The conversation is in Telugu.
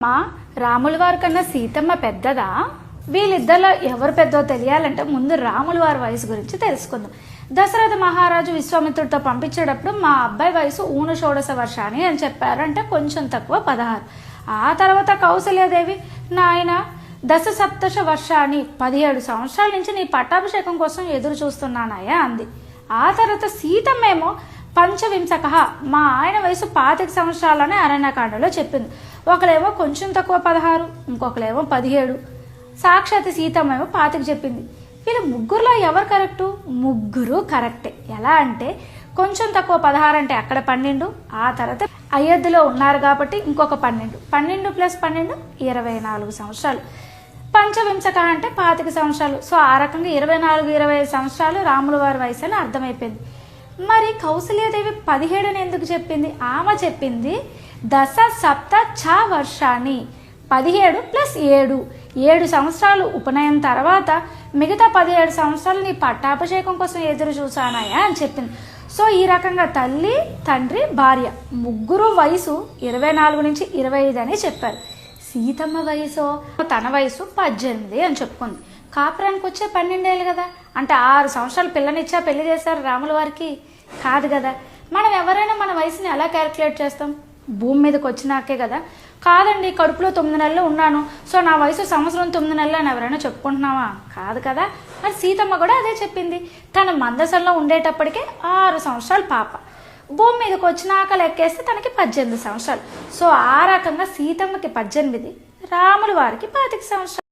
మా రాముల వారి కన్నా సీతమ్మ పెద్దదా? వీళ్ళిద్దరిలో ఎవరు పెద్దో తెలియాలంటే ముందు రాముల వారి వయసు గురించి తెలుసుకుందాం. దశరథ మహారాజు విశ్వామిత్రుడితో పంపించేటప్పుడు మా అబ్బాయి వయసు ఊను షోడశ వర్షాన్ని అని చెప్పారు, అంటే కొంచెం తక్కువ 16. ఆ తర్వాత కౌసల్యాదేవి నాయన దశ సప్తశ వర్షాన్ని 17 సంవత్సరాల నుంచి నీ పట్టాభిషేకం కోసం ఎదురు చూస్తున్నానయ్యా అంది. ఆ తర్వాత సీతమ్మేమో పంచవింశక, మా ఆయన వయసు 25 సంవత్సరాలని అరణ్యకాండలో చెప్పింది. ఒకలేమో కొంచెం తక్కువ 16, ఇంకొకలేమో 17. సాక్షాత్ సీతమ్మ ఏమో 25 చెప్పింది. వీళ్ళ ముగ్గురులో ఎవరు కరెక్టు? ముగ్గురు కరెక్టే. ఎలా అంటే కొంచెం తక్కువ 16 అంటే అక్కడ 12, ఆ తర్వాత అయోధ్యలో ఉన్నారు కాబట్టి ఇంకొక 12, 12 + 12 24 సంవత్సరాలు. పంచవింశక అంటే 25 సంవత్సరాలు. సో ఆ రకంగా 24-25 సంవత్సరాలు రాముల వారి వయసు అని అర్థమైపోయింది. మరి కౌసల్యాదేవి 17 ఎందుకు చెప్పింది? ఆమె చెప్పింది దశ సప్త ఛ వర్షాన్ని, 17 + 7 సంవత్సరాలు ఉపనయనం తర్వాత మిగతా 17 సంవత్సరాలు నీ పట్టాభిషేకం కోసం ఎదురు చూసానాయా అని చెప్పింది. సో ఈ రకంగా తల్లి, తండ్రి, భార్య ముగ్గురు వయసు 24 నుంచి 25 అని చెప్పారు. సీతమ్మ వయసు, తన వయసు 18 అని చెప్పుకుంది. కాపురానికి వచ్చే 12 ఏళ్ళు కదా, అంటే 6 సంవత్సరాలు పిల్లనిచ్చా పెళ్లి చేశారు రాముల వారికి? కాదు కదా. మనం ఎవరైనా మన వయసుని ఎలా క్యాలిక్యులేట్ చేస్తాం? భూమి మీదకి వచ్చినాకే కదా. కాదండి కడుపులో 9 నెలలు ఉన్నాను, సో నా వయసు సంవత్సరం 9 నెలలు అని ఎవరైనా చెప్పుకుంటున్నావా? కాదు కదా. మరి సీతమ్మ కూడా అదే చెప్పింది. తన మందసంలో ఉండేటప్పటికే 6 సంవత్సరాలు పాప, భూమి మీదకి వచ్చినాక లెక్కేస్తే తనకి 18 సంవత్సరాలు. సో ఆ రకంగా సీతమ్మకి 18, రాముల వారికి 25 సంవత్సరాలు.